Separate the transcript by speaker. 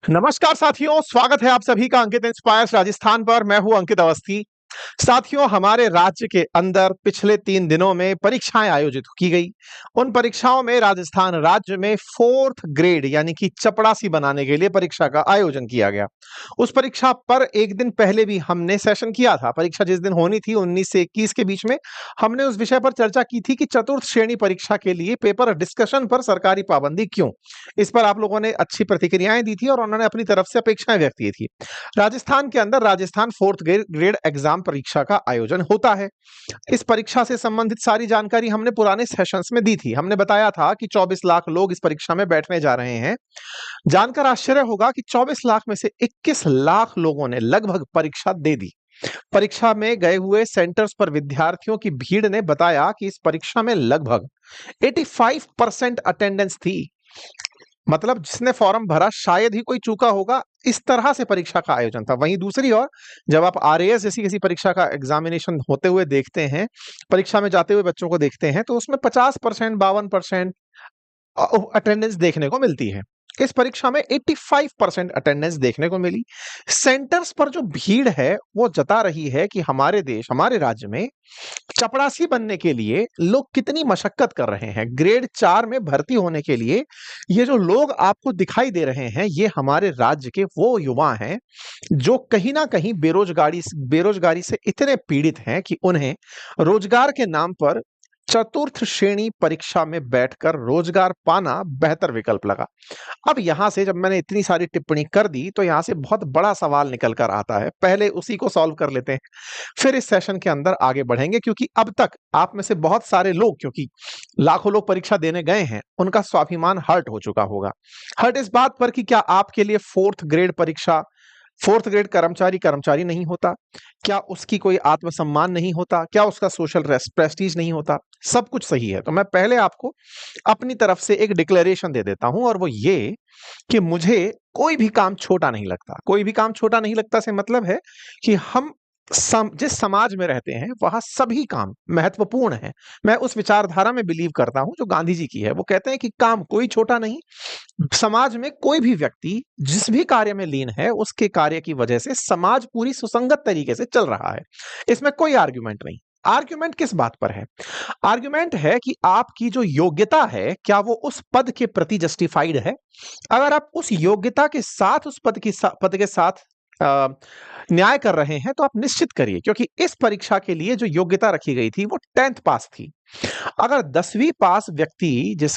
Speaker 1: नमस्कार साथियों, स्वागत है आप सभी का अंकित इंस्पायर्स राजस्थान पर। मैं हूं अंकित अवस्थी। साथियों, हमारे राज्य के अंदर पिछले 3 दिनों में परीक्षाएं आयोजित की गई। उन परीक्षाओं में राजस्थान राज्य में 4th ग्रेड यानी कि चपड़ासी बनाने के लिए परीक्षा का आयोजन किया गया। उस परीक्षा पर एक दिन पहले भी हमने सेशन किया था। परीक्षा जिस दिन होनी थी 19 से 21 के बीच में, हमने उस विषय पर चर्चा की थी कि चतुर्थ श्रेणी परीक्षा के लिए पेपर डिस्कशन पर सरकारी पाबंदी क्यों। इस पर आप लोगों ने अच्छी प्रतिक्रियाएं दी थी और उन्होंने अपनी तरफ से अपेक्षाएं व्यक्त की थी। राजस्थान के अंदर राजस्थान 4th ग्रेड एग्जाम परीक्षा का आयोजन होता है। इस परीक्षा से संबंधित सारी जानकारी हमने पुराने सेशंस में दी थी। हमने बताया था कि 24 लाख लोग इस परीक्षा में बैठने जा रहे हैं। जानकर आश्चर्य होगा कि 24 लाख में से 21 लाख लोगों ने लगभग परीक्षा दे दी। परीक्षा में गए हुए सेंटर्स पर विद्यार्थियों की भीड़ ने बताया कि इस परीक्षा में लगभग 85% अटेंडेंस थी। मतलब जिसने फॉर्म भरा शायद ही कोई चूका होगा। इस तरह से परीक्षा का आयोजन था। वहीं दूसरी ओर जब आप आरएएस जैसी किसी परीक्षा का एग्जामिनेशन होते हुए देखते हैं, परीक्षा में जाते हुए बच्चों को देखते हैं, तो उसमें 50%, 52% अटेंडेंस देखने को मिलती है। इस परीक्षा में 85% अटेंडेंस देखने को मिली। सेंटर्स पर जो भीड़ है वो जता रही है कि हमारे देश, हमारे राज्य में चपरासी बनने के लिए लोग कितनी मशक्कत कर रहे हैं। ग्रेड 4 में भर्ती होने के लिए ये जो लोग आपको दिखाई दे रहे हैं, ये हमारे राज्य के वो युवा हैं जो कहीं ना कहीं बेरोजगारी से इतने पीड़ित हैं कि उन्हें रोजगार के नाम पर चतुर्थ श्रेणी परीक्षा में बैठकर रोजगार पाना बेहतर विकल्प लगा। अब यहां से जब मैंने इतनी सारी टिप्पणी कर दी तो यहां से बहुत बड़ा सवाल निकल कर आता है। पहले उसी को सॉल्व कर लेते हैं, फिर इस सेशन के अंदर आगे बढ़ेंगे। क्योंकि अब तक आप में से बहुत सारे लोग, क्योंकि लाखों लोग परीक्षा देने गए हैं, उनका स्वाभिमान हर्ट हो चुका होगा। हर्ट इस बात पर कि क्या आपके लिए 4th ग्रेड कर्मचारी कर्मचारी नहीं होता? क्या उसकी कोई आत्मसम्मान नहीं होता? क्या उसका सोशल प्रेस्टीज नहीं होता? सब कुछ सही है। तो मैं पहले आपको अपनी तरफ से एक डिक्लेरेशन दे देता हूं, और वो ये कि मुझे कोई भी काम छोटा नहीं लगता। कोई भी काम छोटा नहीं लगता से मतलब है कि हम जिस समाज में रहते हैं वहां सभी काम महत्वपूर्ण हैं। मैं उस विचारधारा में बिलीव करता हूं जो गांधी जी की है। वो कहते हैं कि काम कोई छोटा नहीं। समाज में कोई भी व्यक्ति जिस भी कार्य में लीन है, उसके कार्य की वजह से समाज पूरी सुसंगत तरीके से चल रहा है। इसमें कोई आर्ग्यूमेंट नहीं। आर्ग्यूमेंट किस बात पर है? आर्ग्यूमेंट है कि आपकी जो योग्यता है, क्या वो उस पद के प्रति जस्टिफाइड है? अगर आप उस योग्यता के साथ उस पद के साथ अ, न्याय कर रहे हैं तो आप निश्चित करिए। क्योंकि इस परीक्षा के लिए जो योग्यता रखी गई थी वो 10th पास थी। अगर 10वीं पास व्यक्ति जिस